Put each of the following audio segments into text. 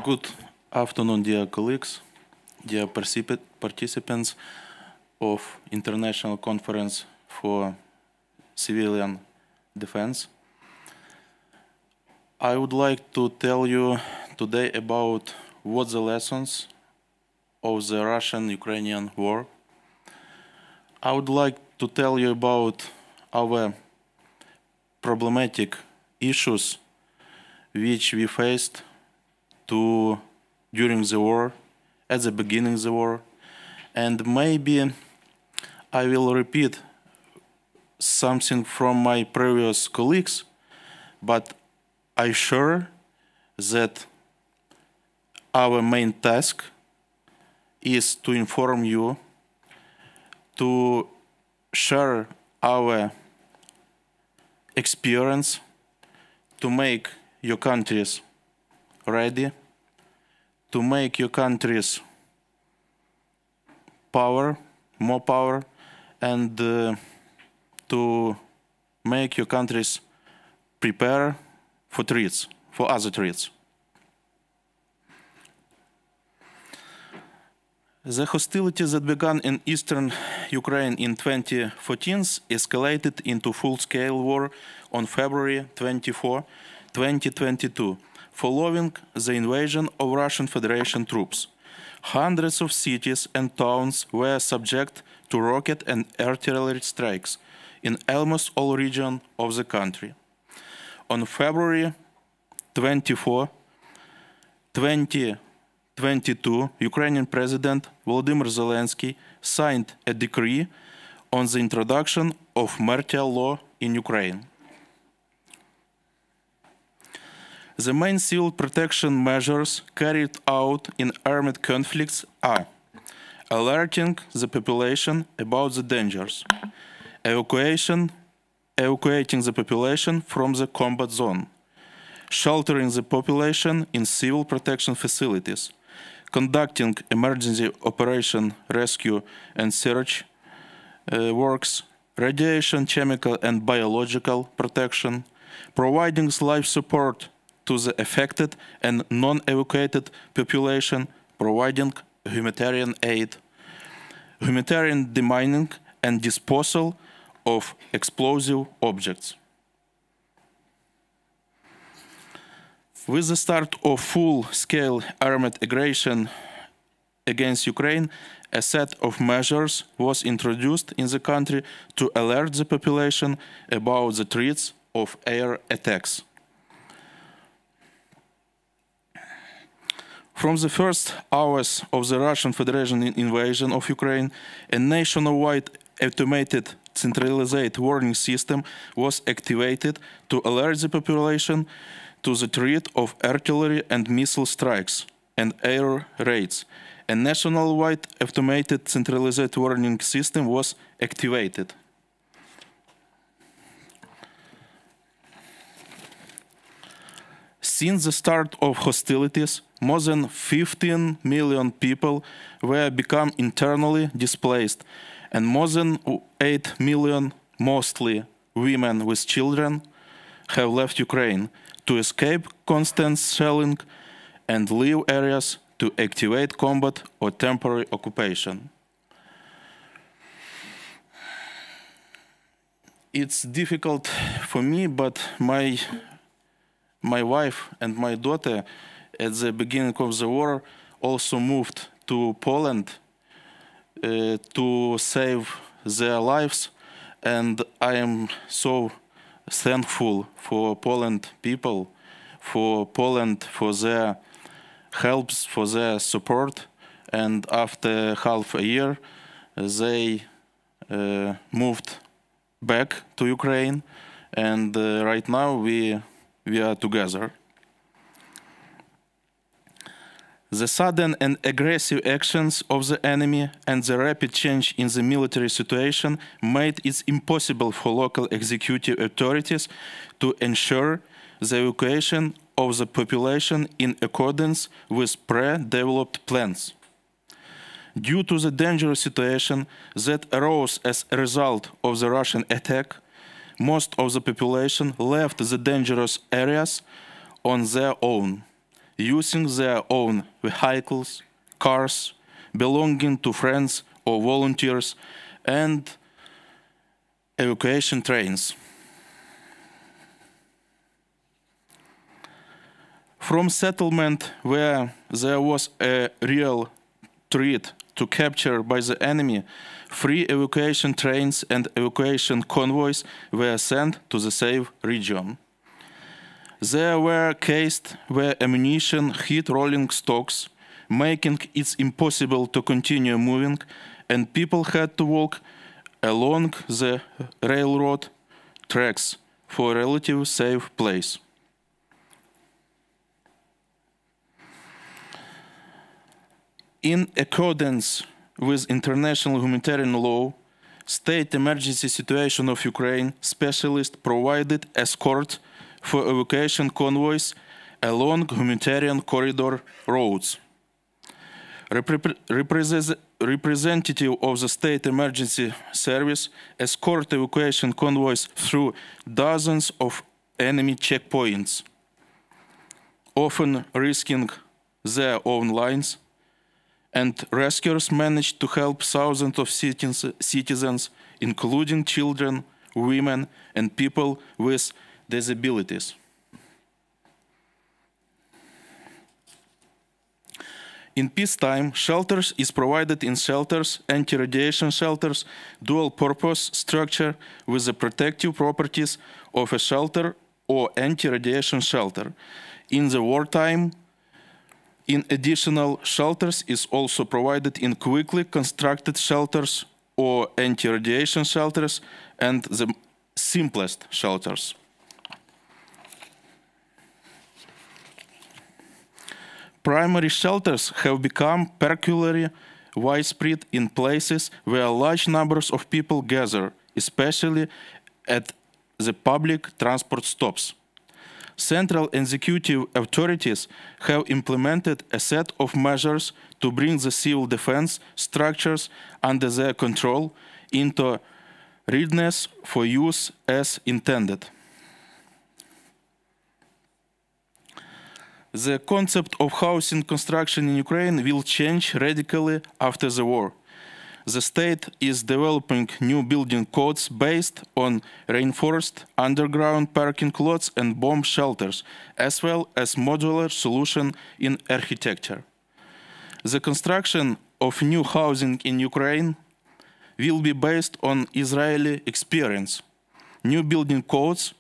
Good afternoon, dear colleagues, dear participants of International Conference for Civilian Defense. I would like to tell you today about what the lessons of the Russian-Ukrainian war. I would like to tell you about our problematic issues which we faced during the war, at the beginning of the war, and maybe I will repeat something from my previous colleagues, but I'm sure that our main task is to inform you, to share our experience, to make your countries ready, to make your countries more power, and to make your countries prepare for threats, for other threats. The hostilities that began in eastern Ukraine in 2014 escalated into full-scale war on February 24, 2022, following the invasion of Russian Federation troops. Hundreds of cities and towns were subject to rocket and artillery strikes in almost all regions of the country. On February 24, 2022, Ukrainian President Volodymyr Zelensky signed a decree on the introduction of martial law in Ukraine. The main civil protection measures carried out in armed conflicts are alerting the population about the dangers, evacuating the population from the combat zone, sheltering the population in civil protection facilities, conducting emergency operation rescue and search works, radiation, chemical and biological protection, providing life support to the affected and non-evacuated population, providing humanitarian aid, humanitarian demining and disposal of explosive objects. With the start of full-scale armed aggression against Ukraine, a set of measures was introduced in the country to alert the population about the threats of air attacks. From the first hours of the Russian Federation invasion of Ukraine, a nationwide automated centralized warning system was activated to alert the population to the threat of artillery and missile strikes and air raids. A nationwide automated centralized warning system was activated. Since the start of hostilities, more than 15 million people were become internally displaced, and more than 8 million, mostly women with children, have left Ukraine to escape constant shelling and leave areas to activate combat or temporary occupation. It's difficult for me, but my wife and my daughter at the beginning of the war also moved to Poland to save their lives, and I am so thankful for Poland people, for Poland, for their helps, for their support, and after half a year they moved back to Ukraine, and right now we are together. The sudden and aggressive actions of the enemy and the rapid change in the military situation made it impossible for local executive authorities to ensure the evacuation of the population in accordance with pre-developed plans. Due to the dangerous situation that arose as a result of the Russian attack, most of the population left the dangerous areas on their own. using their own vehicles, cars, belonging to friends or volunteers, and evacuation trains. From settlement where there was a real threat to capture by the enemy, free evacuation trains and evacuation convoys were sent to the safe region. They were cased where ammunition hit rolling stocks, making it impossible to continue moving, and people had to walk along the railroad tracks for a relatively safe place. In accordance with international humanitarian law, State Emergency Situation of Ukraine specialists provided escort for evacuation convoys along humanitarian corridor roads. Representative of the State Emergency Service escort evacuation convoys through dozens of enemy checkpoints, often risking their own lives, and rescuers managed to help thousands of citizens, including children, women, and people with disabilities. In peacetime, shelters is provided in shelters, anti-radiation shelters, dual-purpose structure with the protective properties of a shelter or anti-radiation shelter. In the wartime, in additional shelters is also provided in quickly constructed shelters or anti-radiation shelters and the simplest shelters. Primary shelters have become peculiarly widespread in places where large numbers of people gather, especially at the public transport stops. Central executive authorities have implemented a set of measures to bring the civil defense structures under their control into readiness for use as intended. The concept of housing construction in Ukraine will change radically after the war. The state is developing new building codes based on reinforced underground parking lots and bomb shelters, as well as modular solution in architecture. The construction of new housing in Ukraine will be based on Israeli experience. New building codes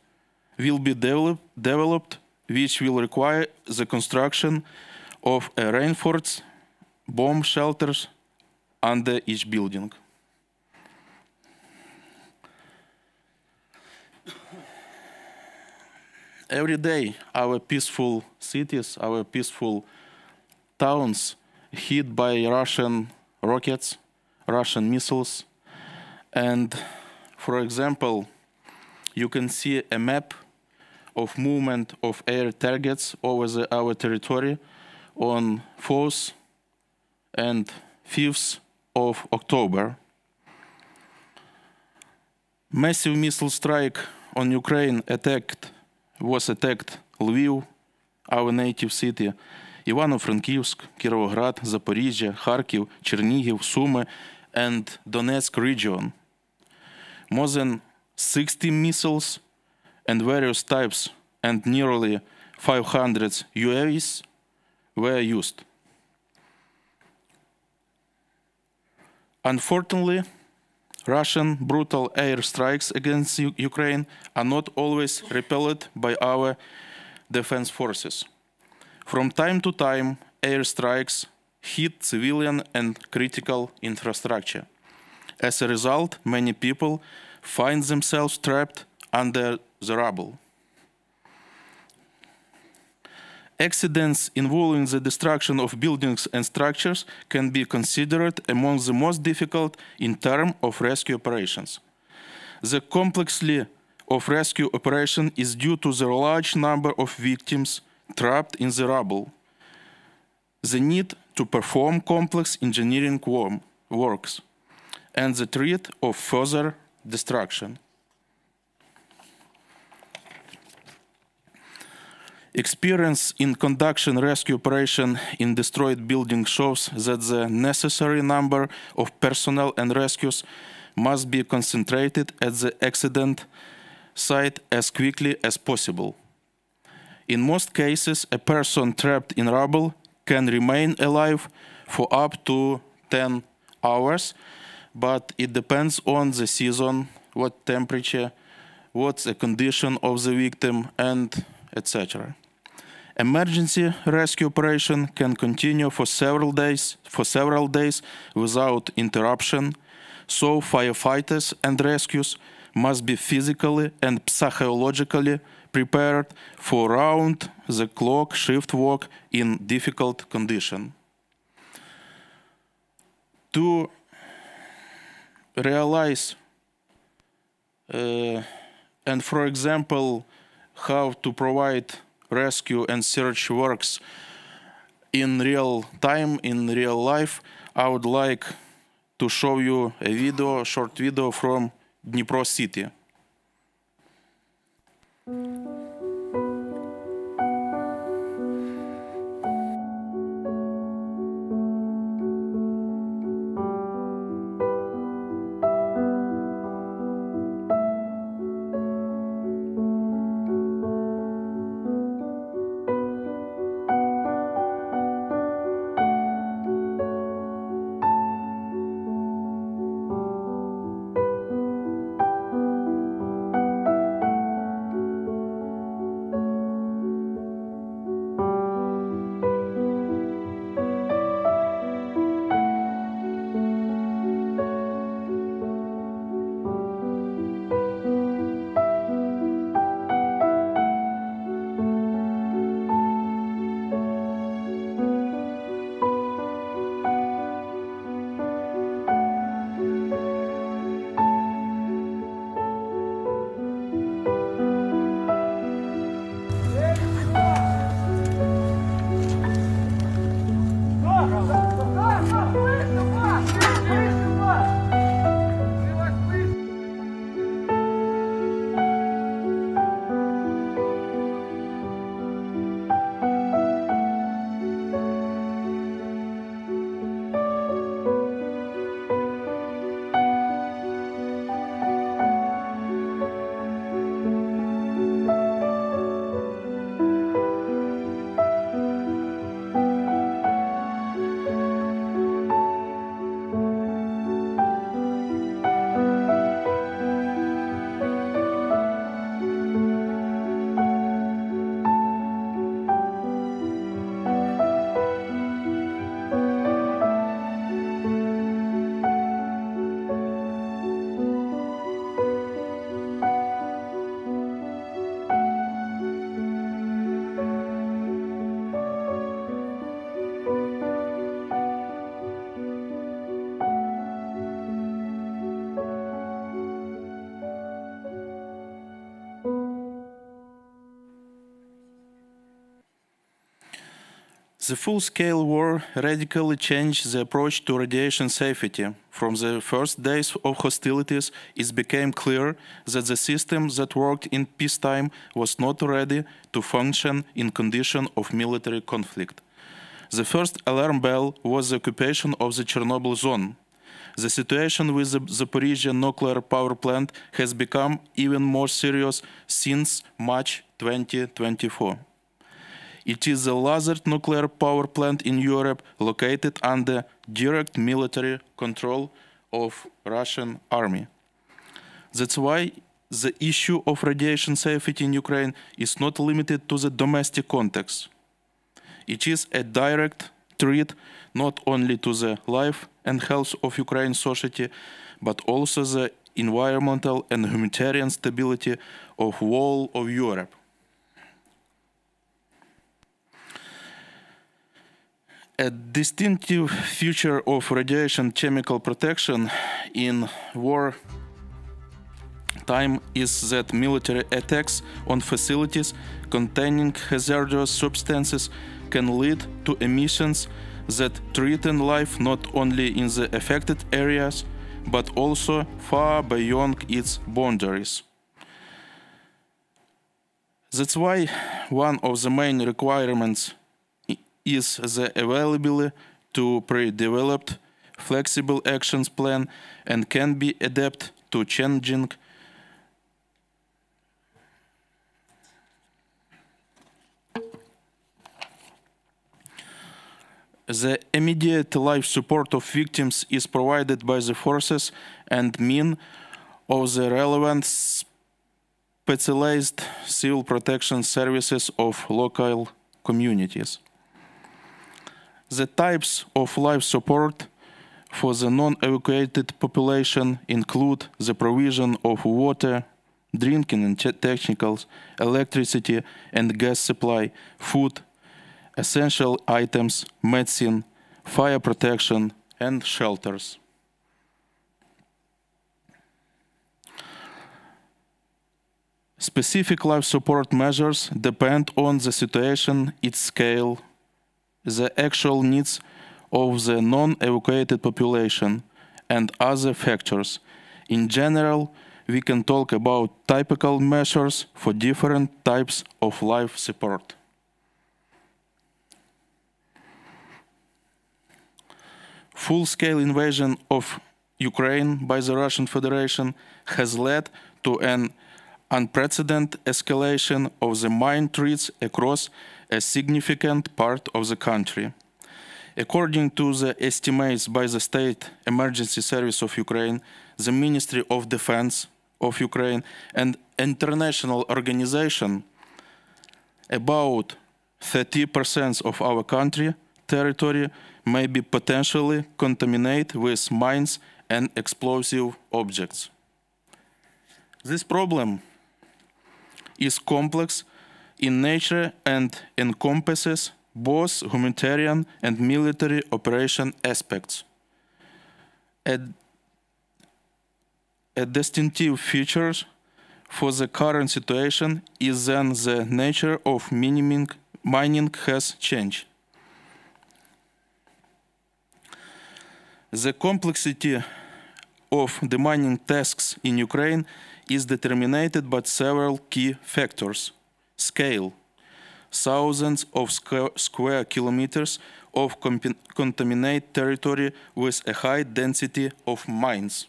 will be developed which will require the construction of a reinforced bomb shelters under each building. Every day, our peaceful cities, our peaceful towns hit by Russian rockets, Russian missiles. And for example, you can see a map of movement of air targets over our territory on 4th and 5th of October. Massive missile strike on Ukraine was attacked Lviv, our native city, Ivano-Frankivsk, Kirovograd, Zaporizhia, Kharkiv, Chernihiv, Sumy, and Donetsk region. More than 60 missiles and various types and nearly 500 UAVs were used. Unfortunately, Russian brutal air strikes against Ukraine are not always repelled by our defense forces. From time to time, air strikes hit civilian and critical infrastructure. As a result, many people find themselves trapped under the rubble. Accidents involving the destruction of buildings and structures can be considered among the most difficult in terms of rescue operations. The complexity of rescue operation is due to the large number of victims trapped in the rubble, the need to perform complex engineering works, and the threat of further destruction. Experience in conducting rescue operation in destroyed buildings shows that the necessary number of personnel and rescues must be concentrated at the accident site as quickly as possible. In most cases, a person trapped in rubble can remain alive for up to 10 hours, but it depends on the season, what temperature, what's the condition of the victim, and etc. Emergency rescue operation can continue for several days without interruption, so firefighters and rescues must be physically and psychologically prepared for round-the-clock shift work in difficult conditions. To realize and, for example, how to provide rescue and search works in real time, in real life, I would like to show you a short video from Dnipro city. The full-scale war radically changed the approach to radiation safety. From the first days of hostilities, it became clear that the system that worked in peacetime was not ready to function in conditions of military conflict. The first alarm bell was the occupation of the Chernobyl zone. The situation with the Zaporizhzhia nuclear power plant has become even more serious since March 2024. It is the largest nuclear power plant in Europe located under direct military control of Russian army. That's why the issue of radiation safety in Ukraine is not limited to the domestic context. It is a direct threat not only to the life and health of Ukrainian society, but also the environmental and humanitarian stability of whole of Europe. A distinctive feature of radiation chemical protection in war time is that military attacks on facilities containing hazardous substances can lead to emissions that threaten life not only in the affected areas, but also far beyond its boundaries. That's why one of the main requirements is the availability to pre-developed flexible actions plan and can be adapted to changing the immediate life support of victims is provided by the forces and means of the relevant specialized civil protection services of local communities. The types of life support for the non-evacuated population include the provision of water, drinking and technicals, electricity and gas supply, food, essential items, medicine, fire protection, and shelters. Specific life support measures depend on the situation, its scale, the actual needs of the non-evacuated population, and other factors. In general, we can talk about typical measures for different types of life support. Full-scale invasion of Ukraine by the Russian Federation has led to an unprecedented escalation of the mine threats across a significant part of the country. According to the estimates by the State Emergency Service of Ukraine, the Ministry of Defense of Ukraine, and international organization, about 30% of our country territory may be potentially contaminated with mines and explosive objects. This problem is complex in nature and encompasses both humanitarian and military operation aspects. A distinctive feature for the current situation is that the nature of mining has changed. The complexity of the mining tasks in Ukraine is determined by several key factors. Scale. Thousands of square kilometers of contaminated territory with a high density of mines.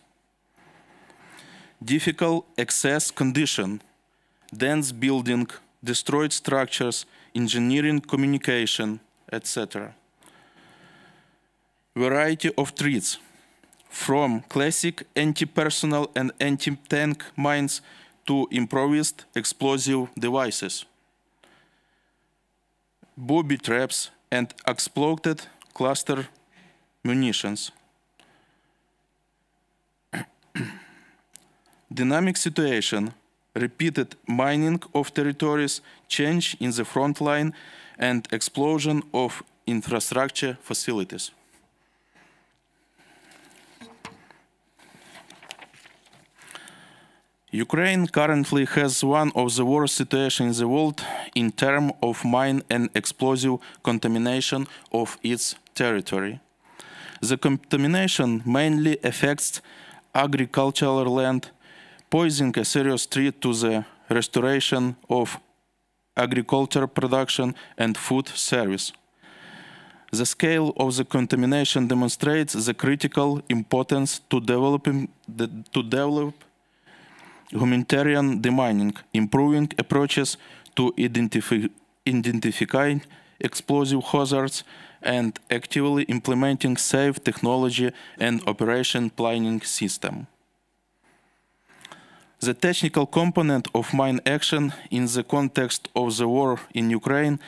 Difficult access condition, dense building, destroyed structures, engineering communication, etc. Variety of threats, from classic anti-personnel and anti-tank mines to improvised explosive devices, booby traps, and exploded cluster munitions. Dynamic situation, repeated mining of territories, change in the front line, and explosion of infrastructure facilities. Ukraine currently has one of the worst situations in the world in terms of mine and explosive contamination of its territory. The contamination mainly affects agricultural land, posing a serious threat to the restoration of agriculture production and food service. The scale of the contamination demonstrates the critical importance to develop humanitarian demining, improving approaches to identifying explosive hazards, and actively implementing safe technology and operation planning system. The technical component of mine action in the context of the war in Ukraine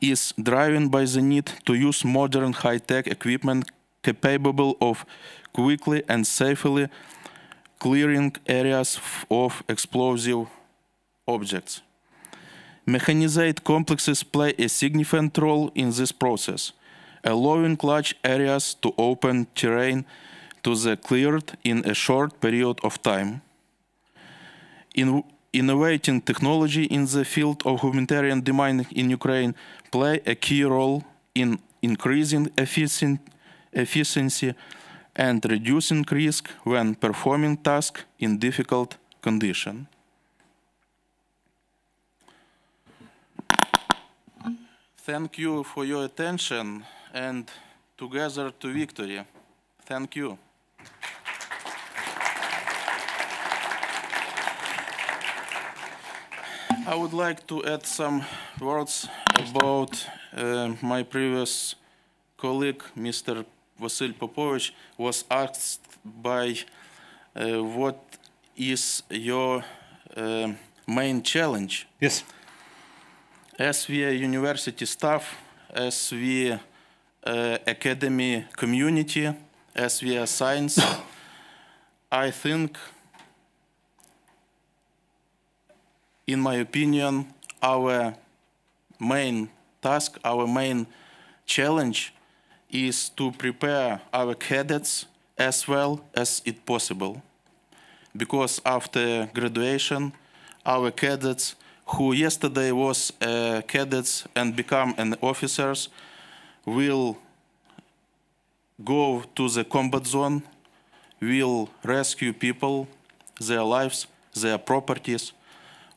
is driven by the need to use modern high-tech equipment capable of quickly and safely clearing areas of explosive objects. Mechanized complexes play a significant role in this process, allowing large areas to open terrain to the cleared in a short period of time. Innovating technology in the field of humanitarian demining in Ukraine play a key role in increasing efficiency and reducing risk when performing tasks in difficult conditions. Thank you for your attention and together to victory. Thank you. I would like to add some words about my previous colleague, Mr. Vasil Popovich, was asked by what is your main challenge? Yes. As we are university staff, as we academy community, as we are science, I think, in my opinion, our main task, our main challenge is to prepare our cadets as well as it possible. Because after graduation, our cadets who yesterday was cadets and become an officers will go to the combat zone, will rescue people, their lives, their properties,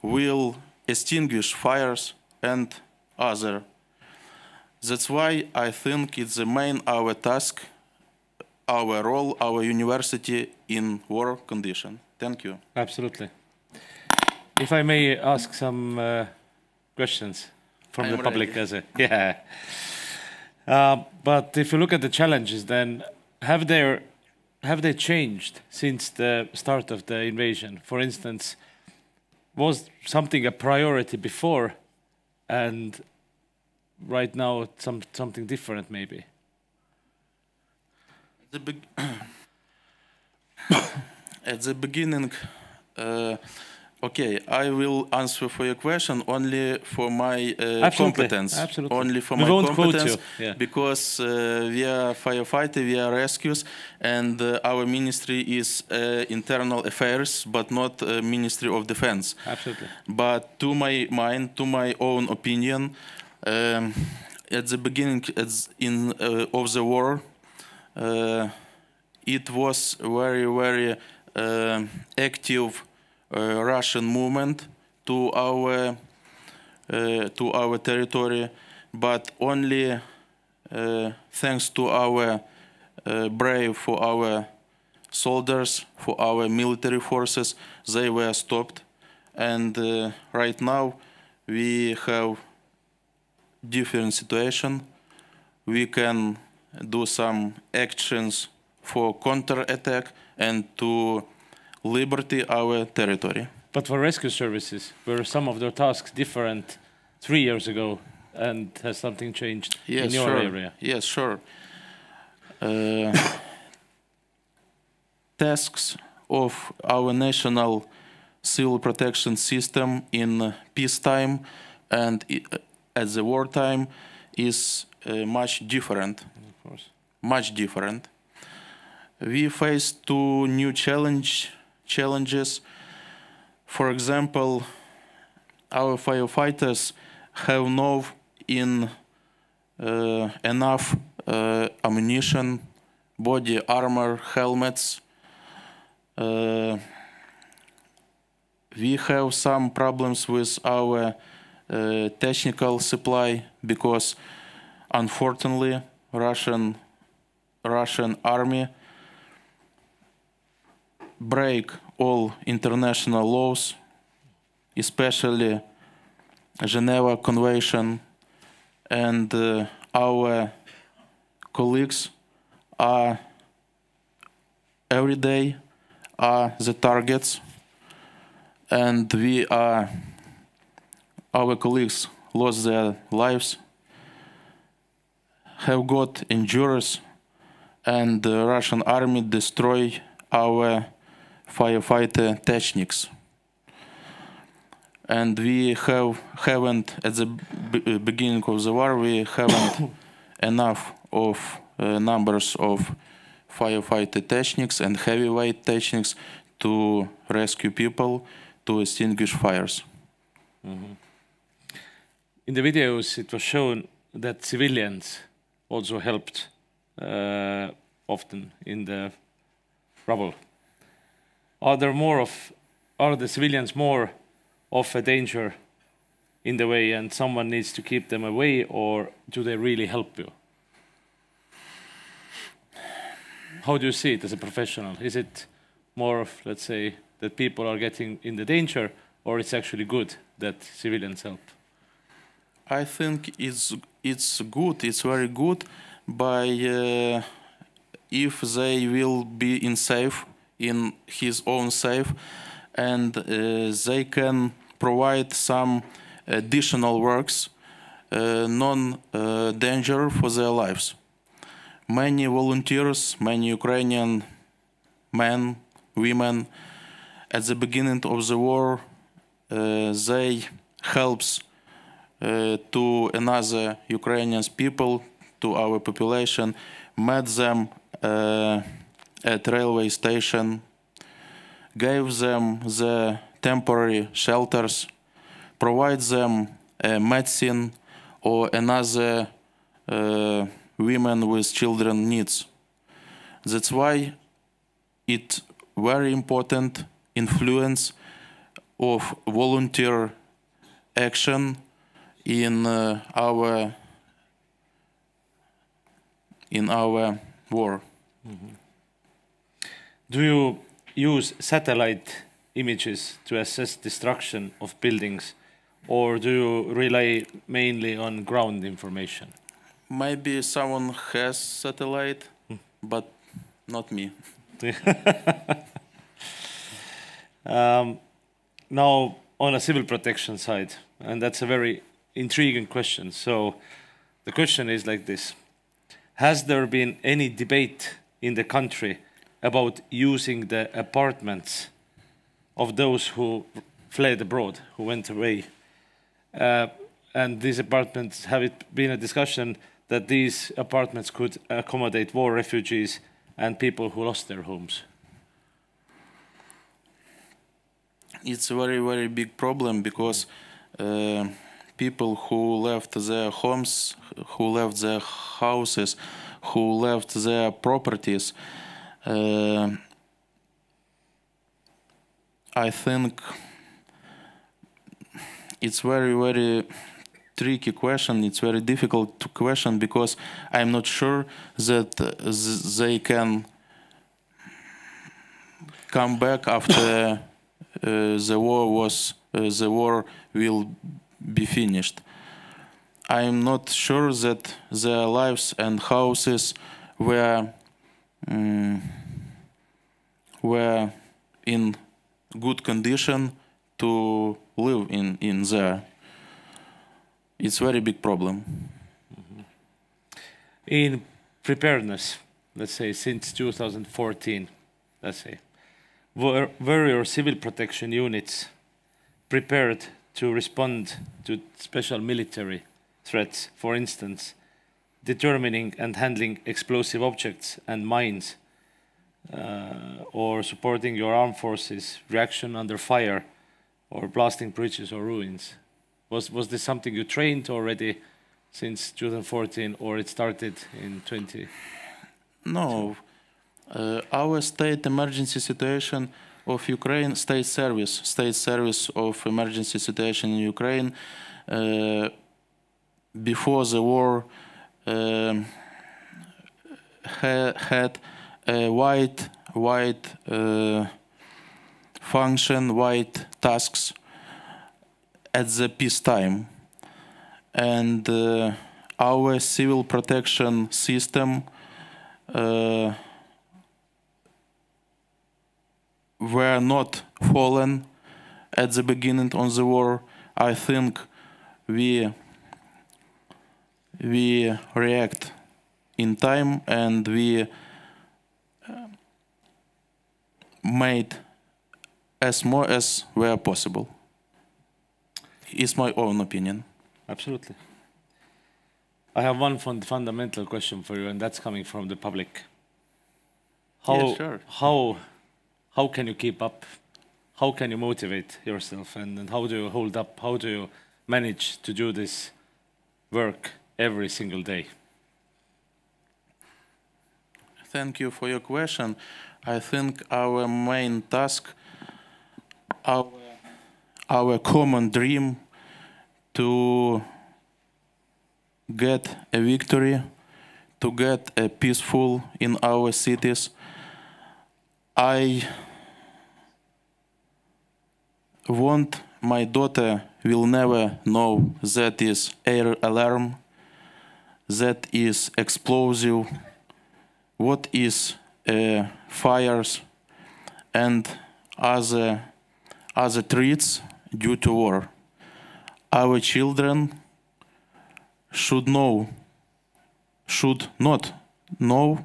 will extinguish fires and other. That's why I think it's the main our task, our role, our university in war condition. Thank you. Absolutely. If I may ask some questions from the public as a but if you look at the challenges, then have they changed since the start of the invasion? For instance, was something a priority before, and right now something different maybe? At the beginning, okay, I will answer for your question only for my competence. Absolutely. Only for we my won't competence, quote you. Yeah. because we are firefighter, we are rescues, and our ministry is internal affairs, but not Ministry of Defense. Absolutely. But to my mind, to my own opinion, at the beginning of the war, it was very active Russian movement to our territory, but only thanks to our brave, for our soldiers, for our military forces, they were stopped. And right now we have different situation. We can do some actions for counter-attack and to liberty our territory. But for rescue services, were some of their tasks different 3 years ago, and has something changed in your area? Yes, sure. Tasks of our national civil protection system in peacetime and at the wartime is much different. Of course. Much different. We face two new challenges. For example, our firefighters have no enough ammunition, body armor, helmets. We have some problems with our technical supply because, unfortunately, Russian army break all international laws, especially Geneva Convention, and our colleagues are every day are the targets, and our colleagues lost their lives, have got injuries, and the Russian army destroy our firefighter techniques. And we haven't, at the beginning of the war, we haven't enough of numbers of firefighter techniques and heavyweight techniques to rescue people, to extinguish fires. Mm-hmm. In the videos, it was shown that civilians also helped often in the rubble. Are the civilians more of a danger in the way and someone needs to keep them away, or do they really help you? How do you see it as a professional? Is it more of, let's say, that people are getting in the danger, or it's actually good that civilians help? I think it's good. It's very good. If they will be in his own safe, and they can provide some additional works, non-danger for their lives. Many volunteers, many Ukrainian men, women, at the beginning of the war, they helps to another Ukrainian people, to our population, met them at railway station, gave them the temporary shelters, provide them medicine or another women with children needs. That's why it's very important influence of volunteer action in our war. Mm-hmm. Do you use satellite images to assess destruction of buildings, or do you rely mainly on ground information? Maybe someone has satellite, but not me. Now, on a civil protection side, and that's a very intriguing question. So the question is like this. Has there been any debate in the country about using the apartments of those who fled abroad, who went away? And these apartments, have it been a discussion that these apartments could accommodate war refugees and people who lost their homes? It's a very, very big problem, because people who left their homes, who left their houses, who left their properties, I think it's very, very tricky question. It's very difficult question, because I'm not sure that they can come back after the war will be finished. I'm not sure that their lives and houses were in good condition to live in there. It's a very big problem. Mm-hmm. In preparedness, let's say since 2014, let's say, were your civil protection units prepared to respond to special military threats, for instance, determining and handling explosive objects and mines, or supporting your armed forces, reaction under fire, or blasting bridges or ruins? Was this something you trained already since 2014, or it started in 20? No. Our state emergency situation of Ukraine, state service of emergency situation in Ukraine, before the war had a wide function, wide tasks at the peacetime, and our civil protection system were not fallen at the beginning of the war. I think we react in time, and we made as more as were possible. It's my own opinion. Absolutely. I have one fundamental question for you, and that's coming from the public. Yeah, sure. How can you keep up? How can you motivate yourself? And how do you hold up? How do you manage to do this work every single day? Thank you for your question. I think our main task, our common dream to get a victory, to get a peaceful in our cities. I want my daughter will never know that is air alarm, that is explosive, what is fires and other threats due to war. Our children should not know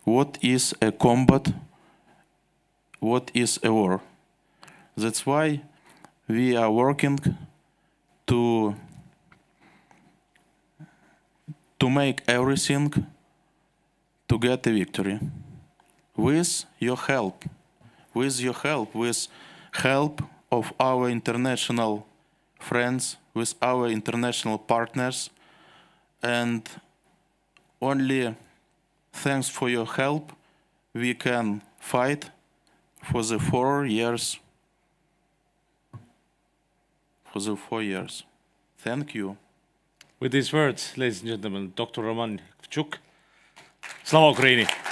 what is a combat, what is a war. That's why we are working to make everything to get a victory. With your help, with help of our international friends, with our international partners, and only thanks for your help we can fight for the 4 years. For the 4 years. Thank you. With these words, ladies and gentlemen, Dr. Roman Yakovchuk. Slava Ukraini!